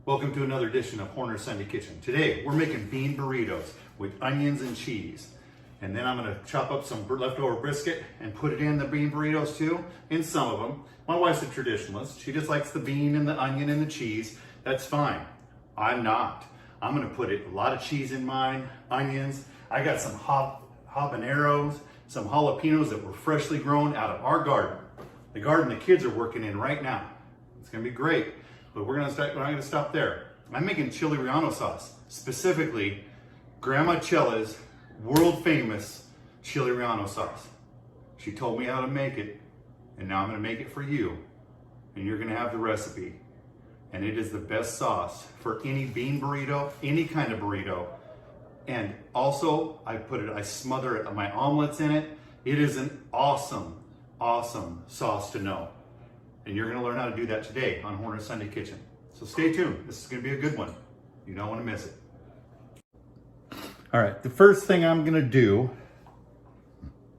Welcome to another edition of Horner's Sunday Kitchen. Today we're making bean burritos with onions and cheese. And then I'm gonna chop up some leftover brisket and put it in the bean burritos too, in some of them. My wife's a traditionalist. She just likes the bean and the onion and the cheese. That's fine. I'm not. I'm gonna put a lot of cheese in mine, onions. I got some habaneros, some jalapenos that were freshly grown out of our garden. The garden the kids are working in right now. It's gonna be great. But we're not gonna stop there. I'm making chili relleno sauce, specifically Grandma Chella's world famous chili relleno sauce. She told me how to make it, and now I'm gonna make it for you, and you're gonna have the recipe. And it is the best sauce for any bean burrito, any kind of burrito. And also, I smother my omelets in it. It is an awesome, awesome sauce to know. And you're gonna learn how to do that today on Horner's Sunday Kitchen. So stay tuned, this is gonna be a good one. You don't wanna miss it. All right, the first thing I'm gonna do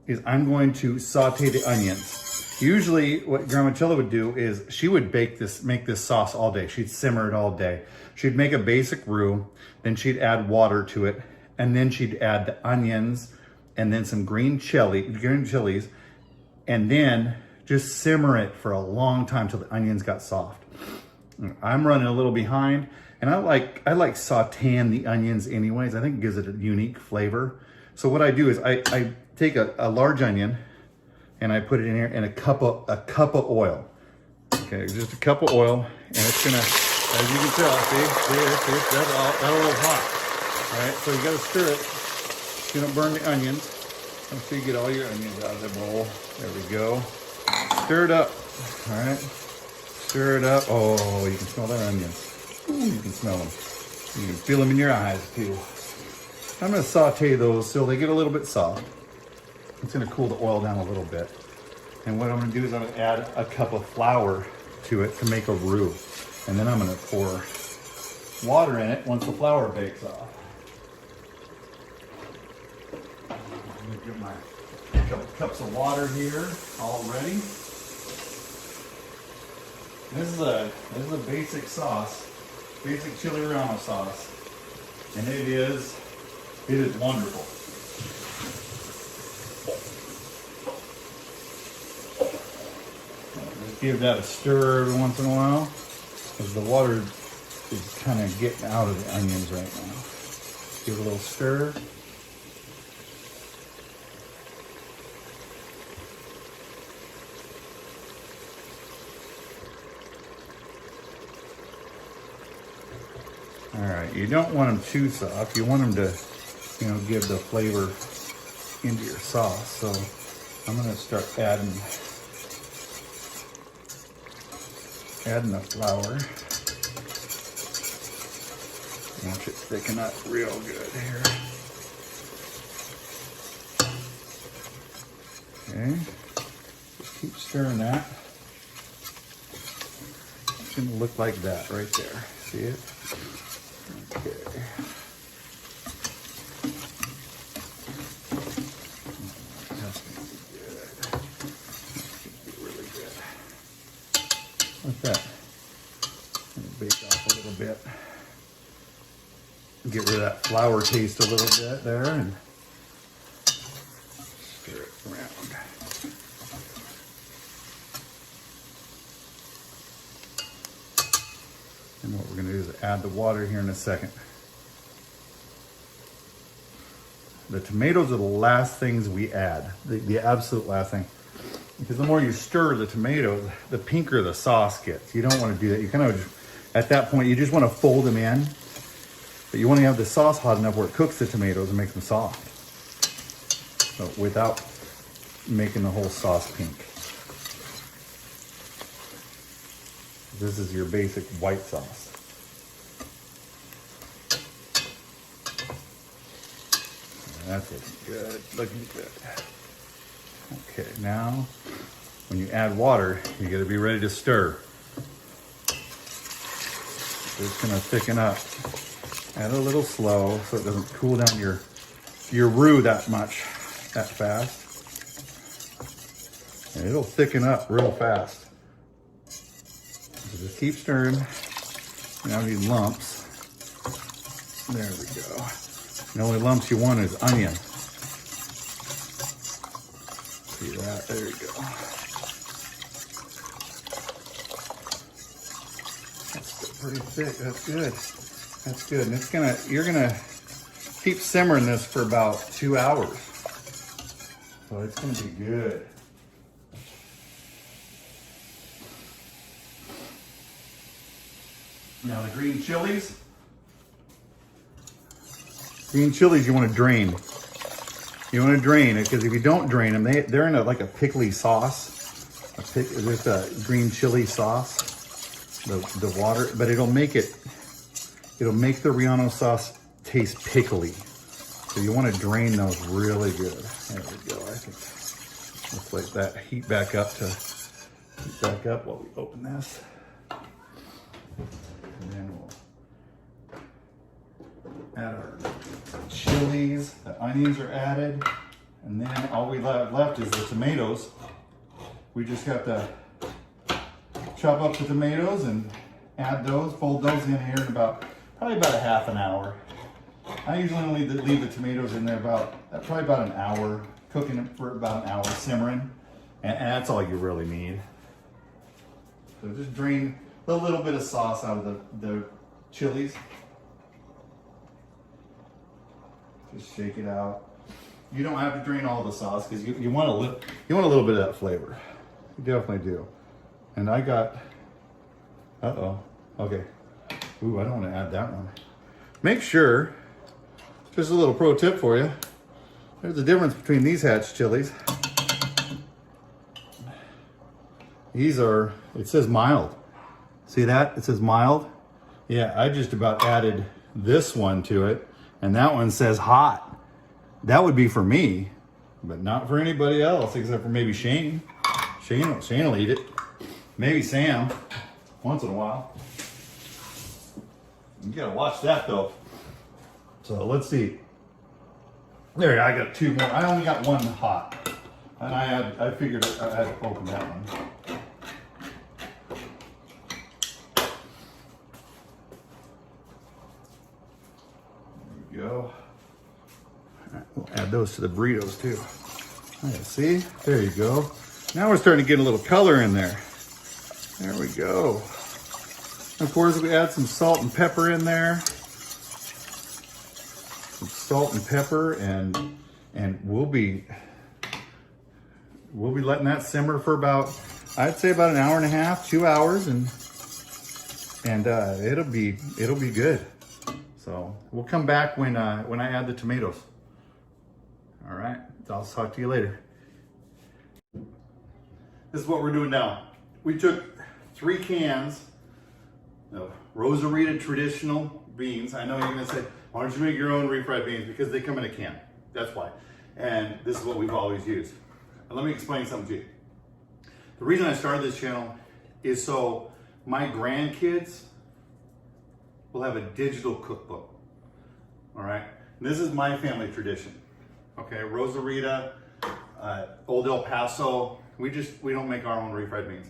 is I'm going to saute the onions. Usually what Grandma Chilla would do is she would make this sauce all day. She'd simmer it all day. She'd make a basic roux, then she'd add water to it, and then she'd add the onions and then some green chilies, and then just simmer it for a long time till the onions got soft. I'm running a little behind, and I like sauteing the onions anyways. I think it gives it a unique flavor. So what I do is I take a large onion and I put it in here in a cup of oil. Okay, just a cup of oil, and it's gonna, as you can tell, see, that's a little hot. All right, so you gotta stir it so you don't burn the onions. Make sure you get all your onions out of the bowl. There we go. Stir it up, all right? Stir it up. Oh, you can smell that onions. Ooh, you can smell them. You can feel them in your eyes too. I'm gonna saute those till they get a little bit soft. It's gonna cool the oil down a little bit. And what I'm gonna do is I'm gonna add a cup of flour to it to make a roux. And then I'm gonna pour water in it once the flour bakes off. I'm gonna get my couple cups of water here all ready. This is a basic sauce, basic chili relleno sauce, and it is wonderful. Just give that a stir every once in a while, because the water is kind of getting out of the onions right now. Give it a little stir. All right, you don't want them too soft. You want them to, give the flavor into your sauce. So I'm gonna start adding the flour. Watch it thicken up real good here. Okay, just keep stirring that. It's gonna look like that right there. See it? Okay. That's gonna be good. That's gonna be really good. Like that. Bake off a little bit. Get rid of that flour taste a little bit there and stir it around. And what we're going to do is add the water here in a second. The tomatoes are the last things we add, the absolute last thing. Because the more you stir the tomatoes, the pinker the sauce gets. You don't want to do that. You kind of, at that point, you just want to fold them in. But you want to have the sauce hot enough where it cooks the tomatoes and makes them soft. So without making the whole sauce pink. This is your basic white sauce. That's looking good. Okay, now when you add water, you gotta be ready to stir. It's gonna thicken up. Add a little slow so it doesn't cool down your roux that fast. And it'll thicken up real fast. So just keep stirring. Now any lumps. There we go. The only lumps you want is onion. See that? There you go. That's still pretty thick. That's good. That's good. And you're gonna keep simmering this for about 2 hours. So it's gonna be good. Now the green chilies. Green chilies you want to drain. You want to drain it because if you don't drain them, they're in like a pickly sauce. There's a green chili sauce. The water, but it'll make the Rellenos sauce taste pickly. So you want to drain those really good. There we go. I think let's let that heat back up while we open this. And then we'll add our chilies. The onions are added. And then all we have left is the tomatoes. We just have to chop up the tomatoes and add those, fold those in here in probably about a half an hour. I usually only leave the tomatoes in there probably about an hour, cooking it for about an hour, simmering. And that's all you really need. So just drain a little bit of sauce out of the chilies. Just shake it out. You don't have to drain all the sauce because you want a little bit of that flavor. You definitely do. And I got, okay. Ooh, I don't want to add that one. Make sure, just a little pro tip for you. There's a difference between these hatch chilies. These are, it says mild. See that? It says mild. Yeah, I just about added this one to it, and that one says hot. That would be for me, but not for anybody else except for maybe Shane. Shane will eat it. Maybe Sam, once in a while. You gotta watch that though. So let's see. There, I got 2 more. I only got 1 hot, and I figured I had to open that one. Go. All right, we'll add those to the burritos too. Okay, see, there you go. Now we're starting to get a little color in there. There we go. Of course, we add some salt and pepper in there. Some salt and pepper, and we'll be letting that simmer for I'd say about an hour and a half, 2 hours, and it'll be good. So we'll come back when I add the tomatoes. All right, I'll talk to you later. This is what we're doing now. We took 3 cans of Rosarita traditional beans. I know you're gonna say, why don't you make your own refried beans? Because they come in a can, that's why. And this is what we've always used. And let me explain something to you. The reason I started this channel is so my grandkids will have a digital cookbook. All right, and this is my family tradition. Okay, Rosarita, Old El Paso. We don't make our own refried beans.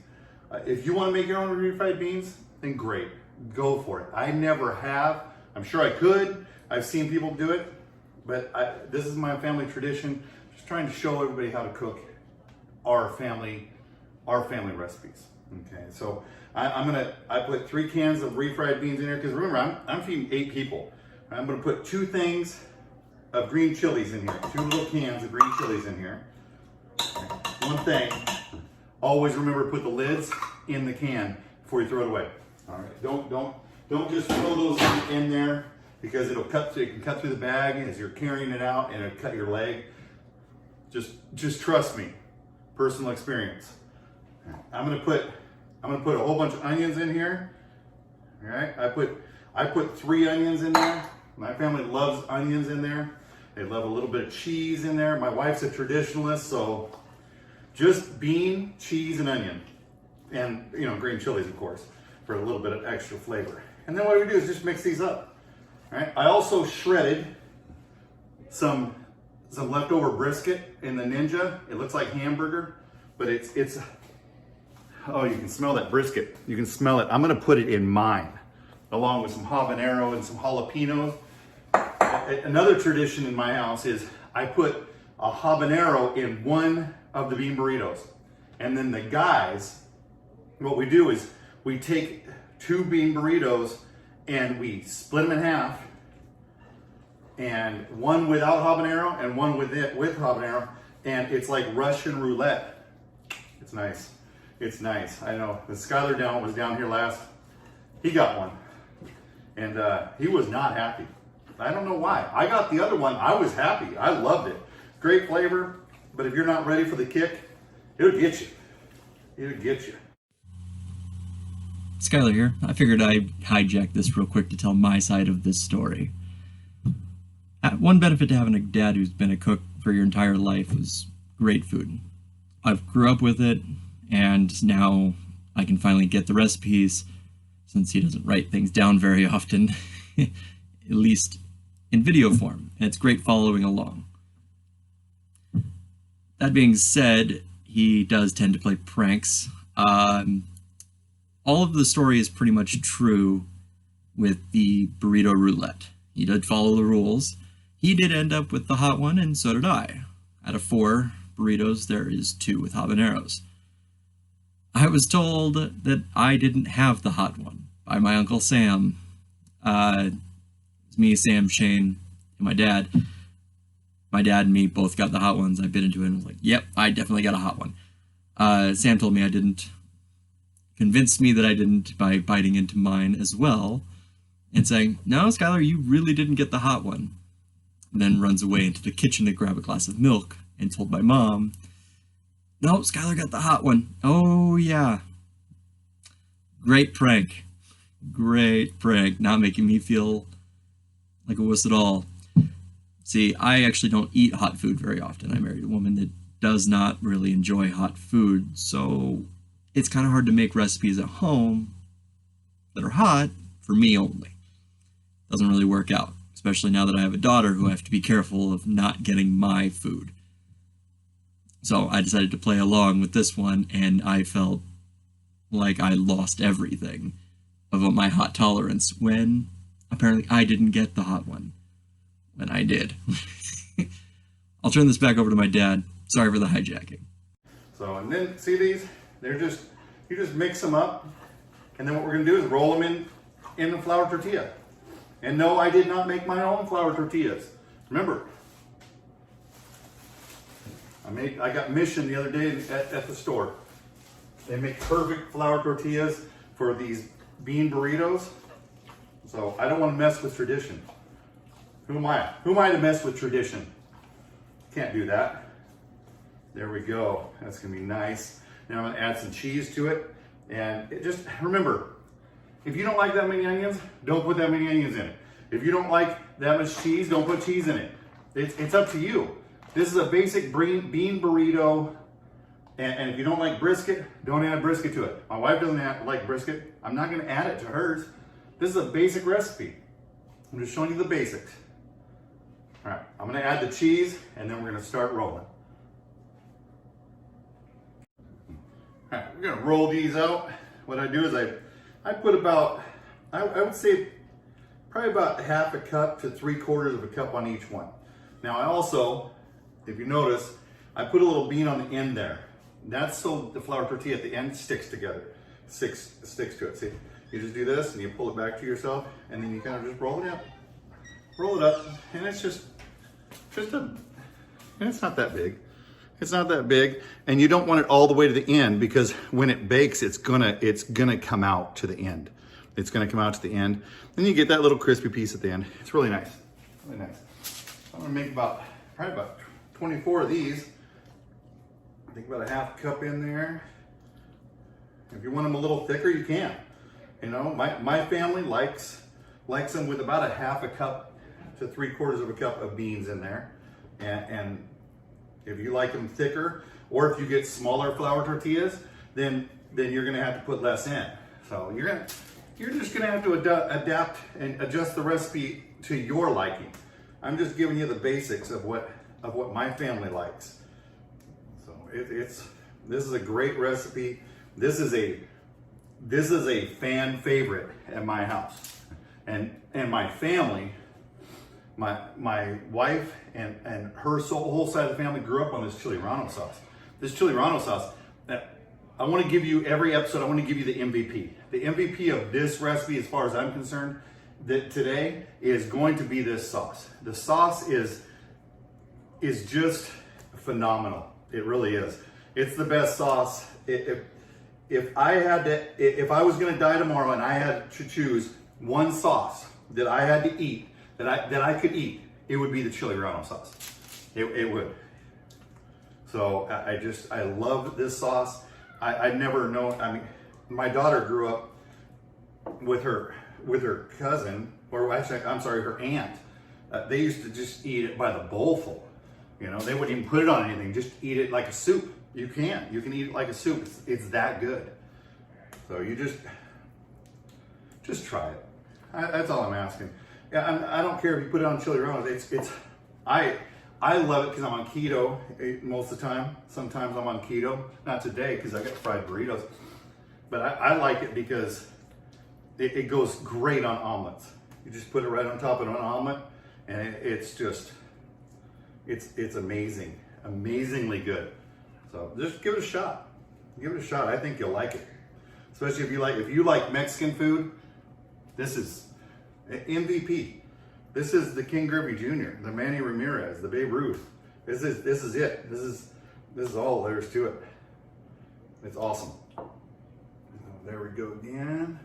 If you want to make your own refried beans, then great, go for it. I never have. I'm sure I could. I've seen people do it, but this is my family tradition. Just trying to show everybody how to cook our family recipes. Okay, so I put 3 cans of refried beans in here because remember I'm feeding 8 people. I'm gonna put 2 things of green chilies in here, 2 little cans of green chilies in here. One thing, always remember to put the lids in the can before you throw it away. All right, don't just throw those in there because it can cut through the bag as you're carrying it out and it'll cut your leg. Just trust me, personal experience. I'm gonna put a whole bunch of onions in here. All right, I put 3 onions in there. My family loves onions in there. They love a little bit of cheese in there. My wife's a traditionalist, so just bean, cheese, and onion. And, green chilies, of course, for a little bit of extra flavor. And then what we do is just mix these up. All right. I also shredded some leftover brisket in the Ninja. It looks like hamburger, but it's oh, you can smell that brisket. You can smell it. I'm gonna put it in mine. along with some habanero and some jalapenos. Another tradition in my house is I put a habanero in one of the bean burritos. And then the guys, what we do is we take 2 bean burritos and we split them in half, and one without habanero and one with habanero, and it's like Russian roulette. It's nice. It's nice. I know. The Skylar was down here last. He got one, and he was not happy. I don't know why. I got the other one. I was happy. I loved it. Great flavor, but if you're not ready for the kick, it'll get you. It'll get you. Skylar here. I figured I'd hijack this real quick to tell my side of this story. One benefit to having a dad who's been a cook for your entire life is great food. I've grew up with it, and now I can finally get the recipes, since he doesn't write things down very often, at least in video form, and it's great following along. That being said, he does tend to play pranks. All of the story is pretty much true with the burrito roulette. He did follow the rules. He did end up with the hot one, and so did I. Out of 4 burritos, there is 2 with habaneros. I was told that I didn't have the hot one by my Uncle Sam. It's me, Sam, Shane, and my dad. My dad and me both got the hot ones. I bit into it and was like, yep, I definitely got a hot one. Sam told me I didn't. Convinced me that I didn't by biting into mine as well, and saying, no, Skylar, you really didn't get the hot one. And then runs away into the kitchen to grab a glass of milk and told my mom, no, Skylar got the hot one. Oh, yeah. Great prank. Great prank. Not making me feel like a wuss at all. See, I actually don't eat hot food very often. I married a woman that does not really enjoy hot food, so it's kind of hard to make recipes at home that are hot for me only. Doesn't really work out, especially now that I have a daughter who I have to be careful of not getting my food. So I decided to play along with this one, and I felt like I lost everything of my hot tolerance when apparently I didn't get the hot one when I did. I'll turn this back over to my dad. Sorry for the hijacking. So, and then see these? They're just, you just mix them up, and then what we're gonna do is roll them in the flour tortilla. And no, I did not make my own flour tortillas. Remember, I got Mission the other day at the store. They make perfect flour tortillas for these bean burritos. So I don't want to mess with tradition. Who am I? Who am I to mess with tradition? Can't do that. There we go. That's gonna be nice. Now I'm gonna add some cheese to it. And just remember, if you don't like that many onions, don't put that many onions in it. If you don't like that much cheese, don't put cheese in it. It's up to you. This is a basic bean burrito. And if you don't like brisket, don't add brisket to it. My wife doesn't like brisket. I'm not gonna add it to hers. This is a basic recipe. I'm just showing you the basics. All right, I'm gonna add the cheese and then we're gonna start rolling. All right, we're gonna roll these out. What I do is I put about, I would say probably about 1/2 cup to 3/4 cup on each one. Now I also, if you notice, I put a little bean on the end there. That's so the flour tortilla at the end sticks together, sticks to it. See, you just do this and you pull it back to yourself and then you kind of just roll it up. Roll it up, and it's just and it's not that big. It's not that big, and you don't want it all the way to the end because when it bakes, it's gonna come out to the end. It's gonna come out to the end. Then you get that little crispy piece at the end. It's really nice, really nice. I'm gonna make probably about 24 of these. I think about 1/2 cup in there. If you want them a little thicker, you can. You know, my family likes them with about 1/2 cup to 3/4 cup of beans in there. And if you like them thicker, or if you get smaller flour tortillas, then you're gonna have to put less in. So you're just gonna have to adapt and adjust the recipe to your liking. I'm just giving you the basics of what my family likes. So this is a great recipe. This is a fan favorite at my house. And my family, my wife and her whole side of the family grew up on this chili rano sauce. This chili rano sauce, I want to give you every episode, I want to give you the MVP. The MVP of this recipe, as far as I'm concerned, that today is going to be this sauce. The sauce is just phenomenal. It really is. It's the best sauce. If I was going to die tomorrow and I had to choose one sauce that I had to eat, that I could eat, it would be the chili rano sauce. It would. So I love this sauce. I never know. I mean, my daughter grew up with her cousin, or actually, I'm sorry, her aunt. They used to just eat it by the bowlful. You know, they wouldn't even put it on anything. Just eat it like a soup. You can eat it like a soup. It's that good. So you just try it. That's all I'm asking. Yeah, I don't care if you put it on chili rano. I love it because I'm on keto most of the time. Sometimes I'm on keto. Not today because I got fried burritos. But I like it because it goes great on omelets. You just put it right on top of an omelet, and it's amazing, amazingly good. So just give it a shot. Give it a shot. I think you'll like it, especially if you like Mexican food. This is MVP. This is the King Griffey Jr., the Manny Ramirez, the Babe Ruth. This is it. This is all there is to it. It's awesome. There we go again.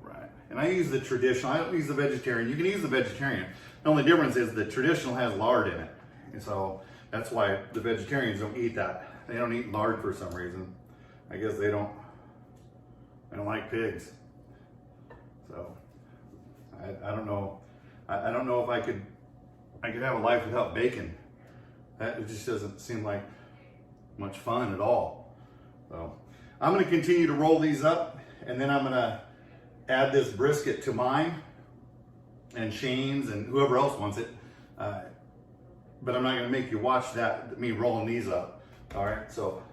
Right. And I use the traditional. I don't use the vegetarian. You can use the vegetarian. The only difference is the traditional has lard in it. And so that's why the vegetarians don't eat that. They don't eat lard for some reason. I guess they don't like pigs. So I don't know. I don't know if I could have a life without bacon. It just doesn't seem like much fun at all. So I'm going to continue to roll these up, and then I'm going to add this brisket to mine and Shane's and whoever else wants it. But I'm not going to make you watch me rolling these up. All right, so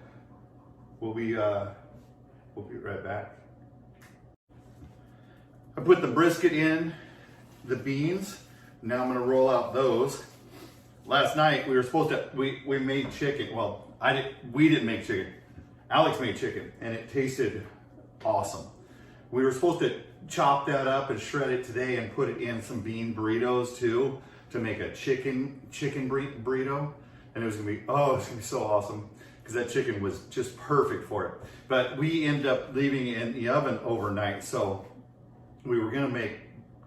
we'll be right back. I put the brisket in, the beans. Now I'm going to roll out those. Last night we were supposed to, we made chicken. Well, we didn't make chicken. Alex made chicken, and it tasted awesome. We were supposed to chop that up and shred it today and put it in some bean burritos too, to make a chicken burrito. And it's gonna be so awesome, because that chicken was just perfect for it. But we ended up leaving it in the oven overnight, so we were gonna make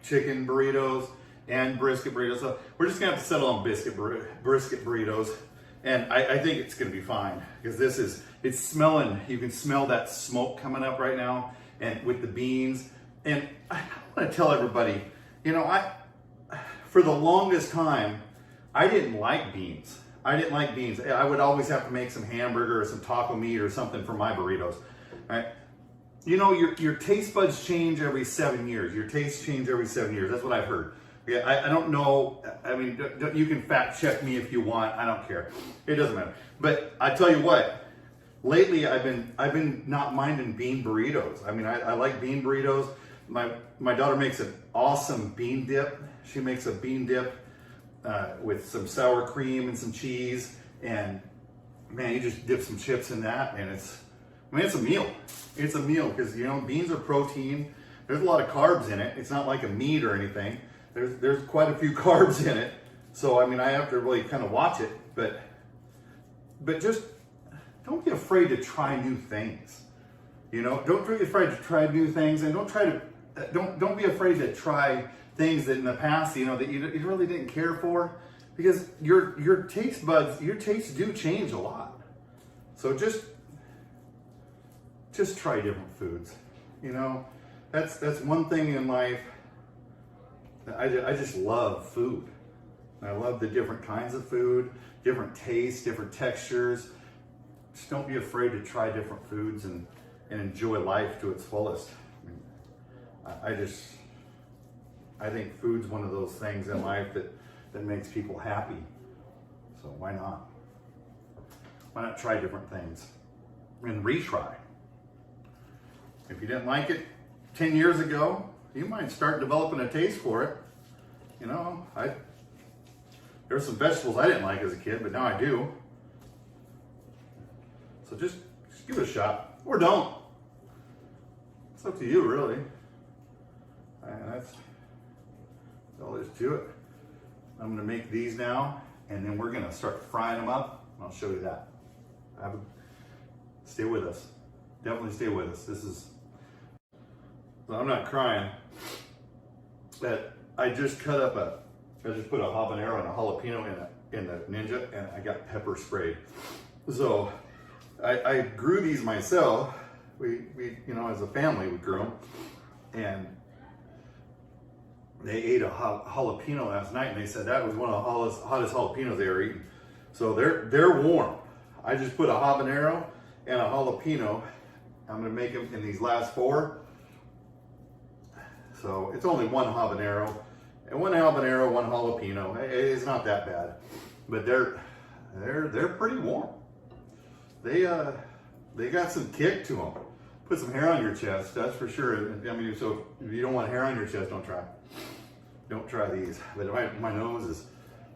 chicken burritos and brisket burritos. So we're just gonna have to settle on brisket burritos. And I think it's gonna be fine, because it's smelling, you can smell that smoke coming up right now, and with the beans. And I wanna tell everybody, for the longest time, I didn't like beans. I would always have to make some hamburger or some taco meat or something for my burritos, right? Your taste buds change every 7 years. Your tastes change every 7 years. That's what I've heard. Yeah, I don't know. I mean, you can fact check me if you want. I don't care. It doesn't matter. But I tell you what, lately I've been not minding bean burritos. I mean, I like bean burritos. My daughter makes an awesome bean dip. She makes a bean dip with some sour cream and some cheese, and man, you just dip some chips in that, and it's a meal. It's a meal, because beans are protein. There's a lot of carbs in it. It's not like a meat or anything. There's quite a few carbs in it. So I mean, I have to really kind of watch it, but just don't be afraid to try new things. Don't be afraid to try new things, and don't be afraid to try things that in the past, that you really didn't care for, because your taste buds, your tastes do change a lot. So just try different foods. That's one thing in life. I just love food. I love the different kinds of food, different tastes, different textures. Just don't be afraid to try different foods and enjoy life to its fullest. I think food's one of those things in life that makes people happy. So why not? Why not try different things and retry? If you didn't like it 10 years ago, you might start developing a taste for it. You know, there were some vegetables I didn't like as a kid, but now I do. So just give it a shot, or don't. It's up to you, really. And that's all there is to it. I'm gonna make these now, and then we're gonna start frying them up. I'll show you that. Stay with us. Definitely stay with us. So I'm not crying. But I just put a habanero and a jalapeno in the Ninja, and I got pepper sprayed. So I grew these myself. We you know, as a family, we grew them, and they ate a jalapeno last night, and they said that was one of the hottest jalapenos they ever eaten. So they're warm. I just put a habanero and a jalapeno. I'm gonna make them in these last 4. So it's only one habanero, one jalapeno. It's not that bad, but they're pretty warm. They got some kick to them. Put some hair on your chest, that's for sure. I mean, so if you don't want hair on your chest, don't try these. But my nose is,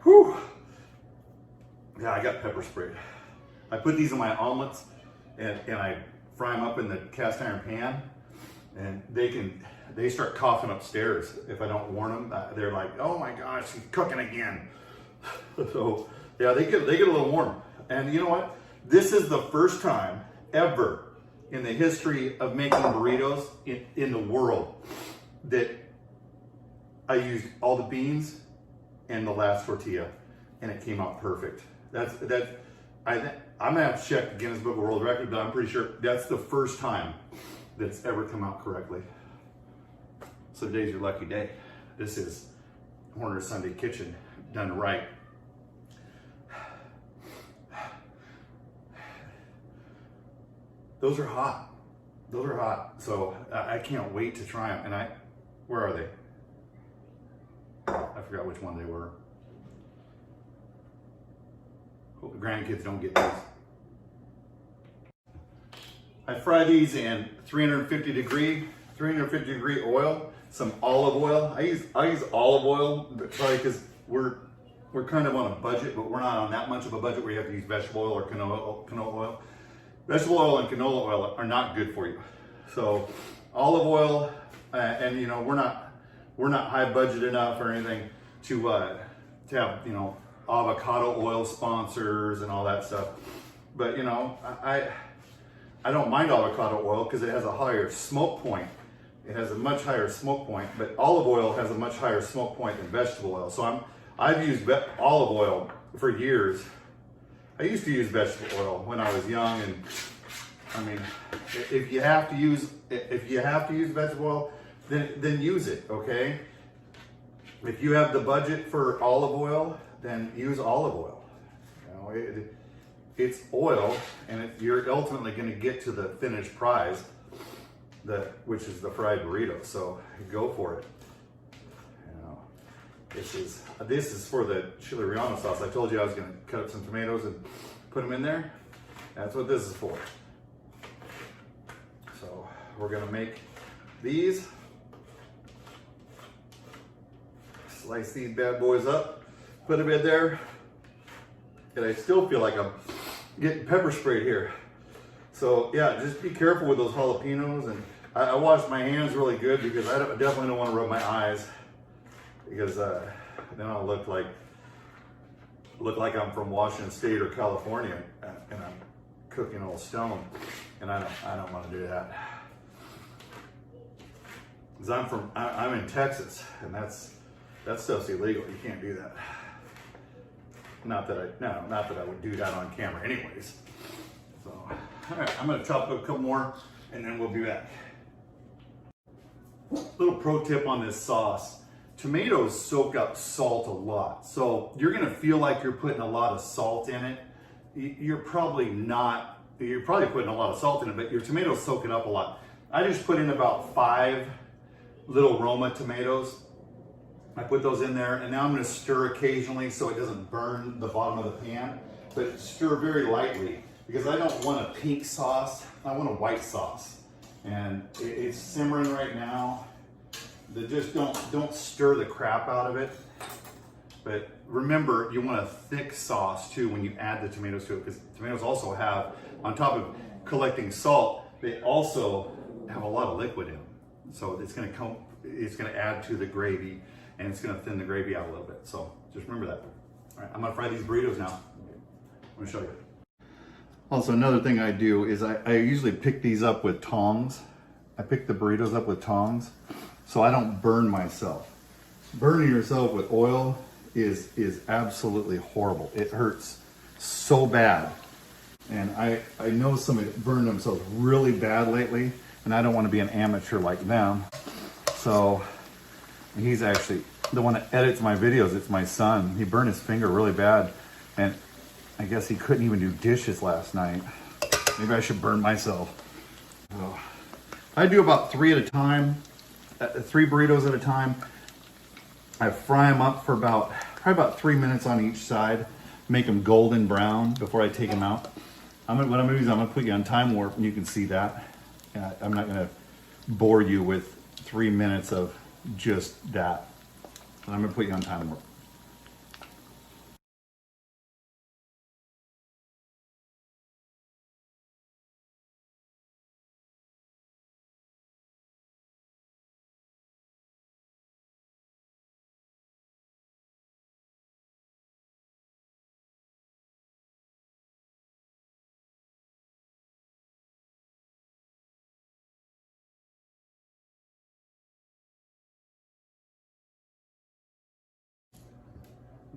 whew. Yeah, I got pepper sprayed. I put these in my omelets, and I fry them up in the cast iron pan, and they start coughing upstairs if I don't warn them. They're like, oh my gosh, he's cooking again. So yeah, they get a little warm. And you know what? This is the first time ever in the history of making burritos in the world that I used all the beans and the last tortilla, and it came out perfect. I'm gonna have to check the Guinness Book of World Records, but I'm pretty sure that's the first time that's ever come out correctly. So today's your lucky day. This is Horner Sunday Kitchen done right. Those are hot. Those are hot. So I can't wait to try them. And where are they? I forgot which one they were. Hope the grandkids don't get these. I fry these in 350 degree oil, some olive oil. I use olive oil, probably because we're kind of on a budget, but we're not on that much of a budget where you have to use vegetable oil or canola oil. Vegetable oil and canola oil are not good for you. So olive oil, and you know, we're not high budget enough or anything to have, you know, avocado oil sponsors and all that stuff. But you know, I don't mind avocado oil because it has a higher smoke point. It has a much higher smoke point, but olive oil has a much higher smoke point than vegetable oil. So I've used olive oil for years. I used to use vegetable oil when I was young, and I mean, if you have to use vegetable oil, then use it, okay? If you have the budget for olive oil, then use olive oil. You know, it's oil, and you're ultimately going to get to the finished prize, which is the fried burrito. So go for it. You know, this is for the chili relleno sauce. I told you I was going to cut up some tomatoes and put them in there. That's what this is for. So we're going to make these. Slice these bad boys up, put them in there, and I still feel like I'm getting pepper sprayed here. So yeah, just be careful with those jalapenos, and I washed my hands really good because I definitely don't want to rub my eyes, because then I'll look like I'm from Washington State or California, and I'm cooking old stone, and I don't want to do that. Because I'm in Texas, and that stuff's illegal. You can't do that. Not that I would do that on camera anyways. So, all right, I'm gonna chop up a couple more and then we'll be back. Little pro tip on this sauce. Tomatoes soak up salt a lot. So you're gonna feel like you're putting a lot of salt in it. You're probably not. You're probably putting a lot of salt in it, but your tomatoes soak it up a lot. I just put in about 5 little Roma tomatoes. I put those in there, and now I'm going to stir occasionally so it doesn't burn the bottom of the pan, but stir very lightly because I don't want a pink sauce, I want a white sauce. And it's simmering right now. Just don't stir the crap out of it. But remember, you want a thick sauce too when you add the tomatoes to it, because tomatoes also have, on top of collecting salt, they also have a lot of liquid in them. So it's gonna add to the gravy, and it's gonna thin the gravy out a little bit. So just remember that. All right, I'm gonna fry these burritos now. I'm gonna show you. Also, another thing I do is I usually pick these up with tongs. I pick the burritos up with tongs so I don't burn myself. Burning yourself with oil is absolutely horrible. It hurts so bad. And I know somebody burned themselves really bad lately, and I don't want to be an amateur like them. So he's actually the one that edits my videos. It's my son. He burned his finger really bad, and I guess he couldn't even do dishes last night. Maybe I should burn myself. Oh. I do about 3 at a time, 3 burritos at a time. I fry them up for probably about 3 minutes on each side, make them golden brown before I take them out. What I'm gonna do is I'm gonna put you on time warp, and you can see that. I'm not gonna bore you with 3 minutes of just that. But I'm gonna put you on time warp.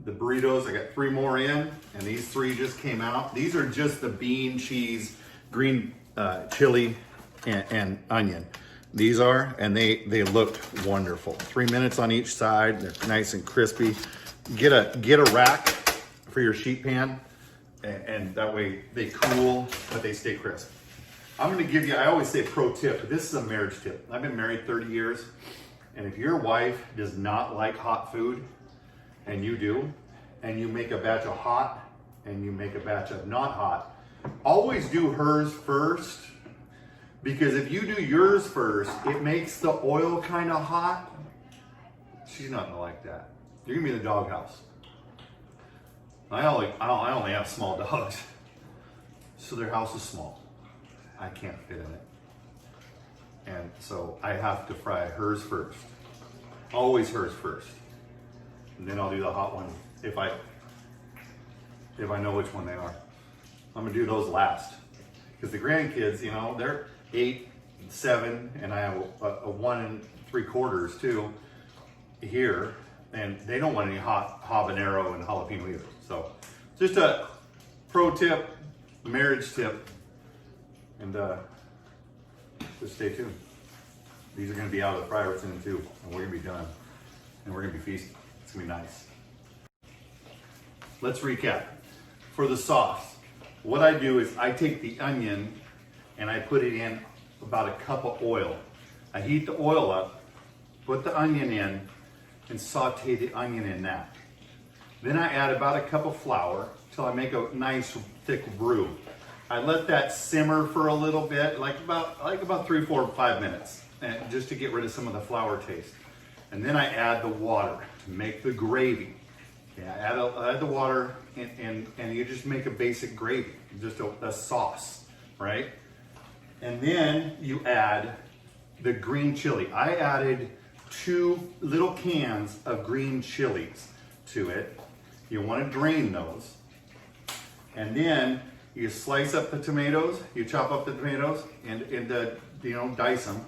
The burritos, I got 3 more in, and these 3 just came out. These are just the bean, cheese, green chili, and onion. These are, and they look wonderful. 3 minutes on each side. They're nice and crispy. Get a rack for your sheet pan, and that way they cool, but they stay crisp. I'm gonna give you, I always say pro tip, but this is a marriage tip. I've been married 30 years, and if your wife does not like hot food, and you do, and you make a batch of hot and you make a batch of not hot, always do hers first, because if you do yours first, it makes the oil kind of hot. She's not gonna like that. You're gonna be in the doghouse. I only have small dogs, so their house is small. I can't fit in it, and so I have to fry hers first. Always hers first. And then I'll do the hot one if I know which one they are. I'm gonna do those last, because the grandkids, you know, they're 8, 7, and I have a 1 3/4 too here, and they don't want any hot habanero and jalapeno either. So just a pro tip, marriage tip, and just stay tuned. These are gonna be out of the fryer soon too, and we're gonna be done, and we're gonna be feasting. It's gonna be nice. Let's recap. For the sauce, what I do is I take the onion and I put it in about a cup of oil. I heat the oil up, put the onion in, and saute the onion in that. Then I add about a cup of flour till I make a nice thick roux. I let that simmer for a little bit, like about 3, 4, 5 minutes, and just to get rid of some of the flour taste. And then I add the water to make the gravy. Yeah, add the water, and you just make a basic gravy, just a sauce, right? And then you add the green chili. I added 2 little cans of green chilies to it. You want to drain those. And then you slice up the tomatoes, you chop up the tomatoes and dice them.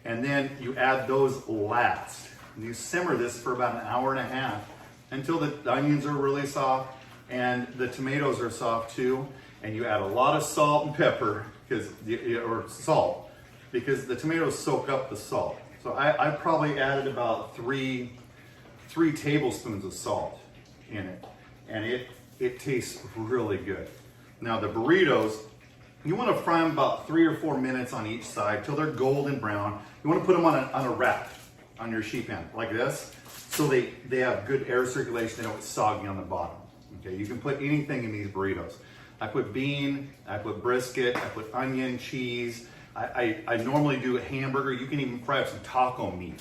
And then you add those last. And you simmer this for about an hour and a half until the onions are really soft and the tomatoes are soft too. And you add a lot of salt and pepper, or salt, because the tomatoes soak up the salt. So I probably added about 3 tablespoons of salt in it, and it tastes really good. Now the burritos, you want to fry them about 3 or 4 minutes on each side till they're golden brown. You want to put them on a rack on your sheet pan like this, so they have good air circulation. They don't get soggy on the bottom. Okay, you can put anything in these burritos. I put bean, I put brisket, I put onion, cheese, I normally do a hamburger. You can even fry up some taco meat.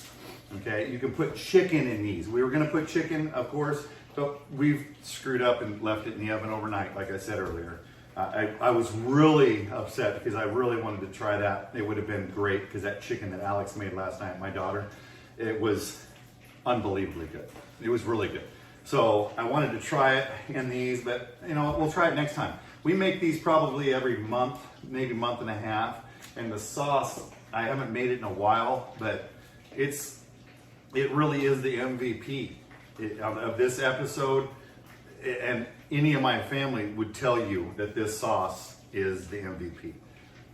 Okay, you can put chicken in these. We were gonna put chicken, of course, but we've screwed up and left it in the oven overnight, like I said earlier. I was really upset because I really wanted to try that. It would have been great because that chicken that Alex made last night, my daughter, it was unbelievably good. It was really good. So I wanted to try it in these, but you know, we'll try it next time. We make these probably every month, maybe month and a half. And the sauce, I haven't made it in a while, but it really is the MVP of this episode. And any of my family would tell you that this sauce is the MVP.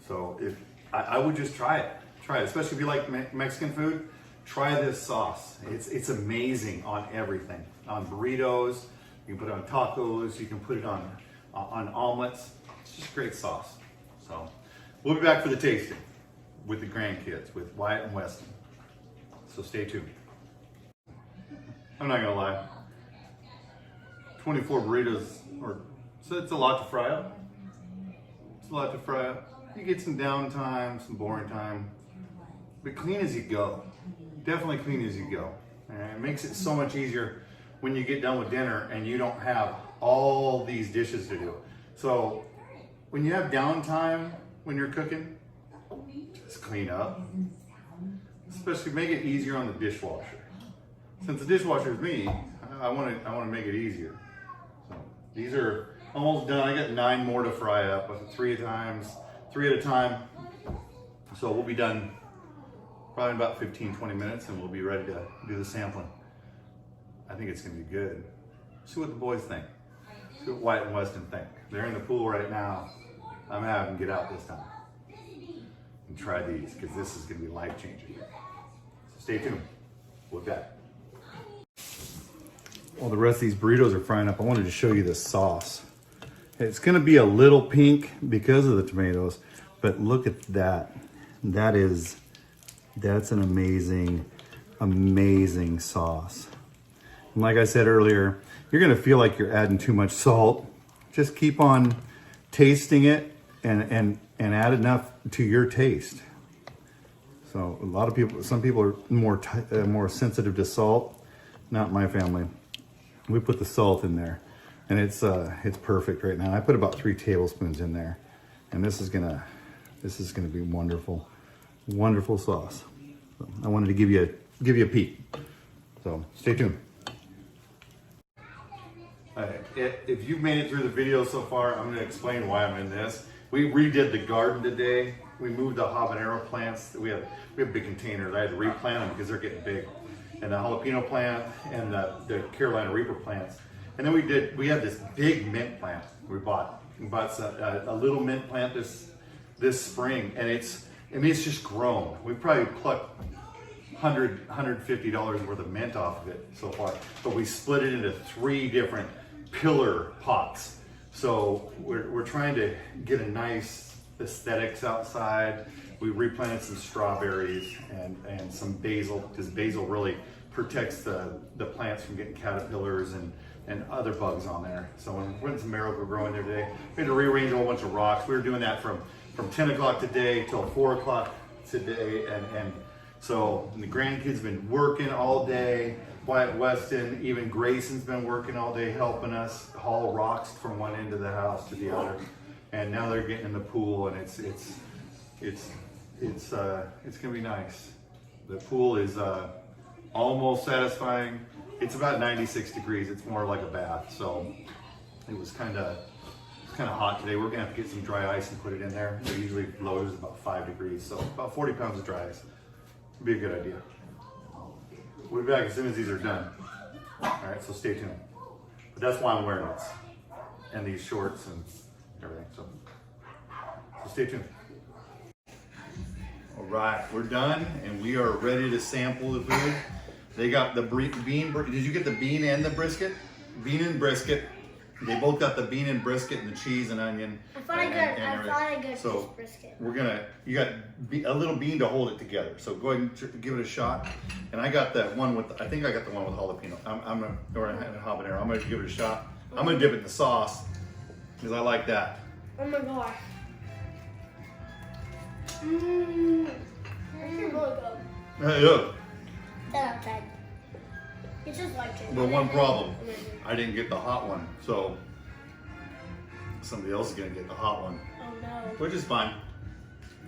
So I would just try it, especially if you like Mexican food. Try this sauce. It's amazing on everything. On burritos, you can put it on tacos, you can put it on omelets. It's just great sauce. So we'll be back for the tasting with the grandkids, with Wyatt and Weston. So stay tuned. I'm not gonna lie. 24 burritos, so it's a lot to fry up. It's a lot to fry up. You get some downtime, some boring time, but clean as you go. Definitely clean as you go. And it makes it so much easier when you get done with dinner and you don't have all these dishes to do. So when you have downtime when you're cooking, just clean up. Especially make it easier on the dishwasher. Since the dishwasher is me, I want to make it easier. So these are almost done. I got 9 more to fry up, but 3 at a time. So we'll be done probably in about 15-20 minutes, and we'll be ready to do the sampling. I think it's gonna be good. See what the boys think. See what Wyatt and Weston think. They're in the pool right now. I'm having them get out this time and try these, because this is gonna be life-changing. So stay tuned. We'll be back. While the rest of these burritos are frying up, I wanted to show you this sauce. It's gonna be a little pink because of the tomatoes, but look at that. That's an amazing, amazing sauce. And like I said earlier, you're gonna feel like you're adding too much salt. Just keep on tasting it and add enough to your taste. So a lot of people, some people are more sensitive to salt. Not my family. We put the salt in there, and it's perfect right now. I put about 3 tablespoons in there, and this is gonna be wonderful, wonderful sauce. So I wanted to give you a peek. So stay tuned. If you've made it through the video so far, I'm going to explain why I'm in this. We redid the garden today. We moved the habanero plants. We have big containers. I had to replant them because they're getting big. And the jalapeno plant and the Carolina Reaper plants. And then we had this big mint plant we bought. We bought a little mint plant this spring, and it's just grown. We probably plucked $150 worth of mint off of it so far, but we split it into 3 different pillar pots. So we're trying to get a nice aesthetics outside. We replanted some strawberries and some basil, because basil really protects the plants from getting caterpillars and other bugs on there. So when some miracle-gro in there today, we had to rearrange a whole bunch of rocks. We were doing that from 10 o'clock today till 4 o'clock today, and so the grandkids been working all day. Wyatt Weston, even Grayson's been working all day helping us haul rocks from one end of the house to the other. And now they're getting in the pool, and it's gonna be nice. The pool is almost satisfying. It's about 96 degrees. It's more like a bath. So it was kind of hot today. We're gonna have to get some dry ice and put it in there. It usually lowers about 5 degrees. So about 40 pounds of dry ice would be a good idea. We'll be back as soon as these are done. All right, so stay tuned. But that's why I'm wearing this and these shorts and everything. So stay tuned. All right, we're done, and we are ready to sample the food. They got the bean. Did you get the bean and the brisket? Bean and brisket. They both got the bean and brisket and the cheese and onion. I thought I got so just brisket. You got a little bean to hold it together. So go ahead and give it a shot. And I got that one I think I got the one with jalapeno. Or habanero. I'm gonna give it a shot. I'm gonna dip it in the sauce because I like that. Oh my gosh. Mmm. This is really good. Yeah. That outside. It's just like chicken. But one problem, I didn't get the hot one, so somebody else is gonna get the hot one, Oh no. which is fine.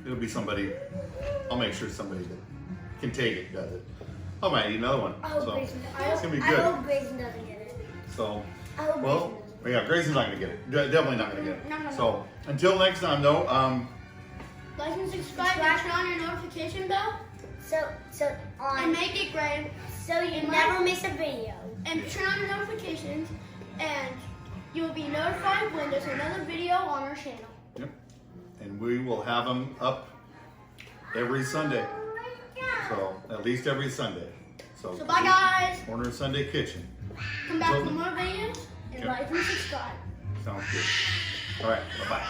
It'll be somebody. I'll make sure somebody that can take it does it. I might eat another one. I hope So Grayson, it's gonna be I good. hope Grayson doesn't get it. So I hope well, Grayson doesn't. yeah, Grayson's not gonna get it. Definitely not gonna get it. No. So until next time, though. Like and subscribe and turn on your notification bell So and on. make it gray. So you never miss a video. And turn on your notifications and you'll be notified when there's another video on our channel. Yep. And we will have them up every Sunday. So at least every Sunday. So bye guys. Corner Sunday Kitchen. Come back for more videos and Yep. like and subscribe. Sounds good. All right. Bye bye.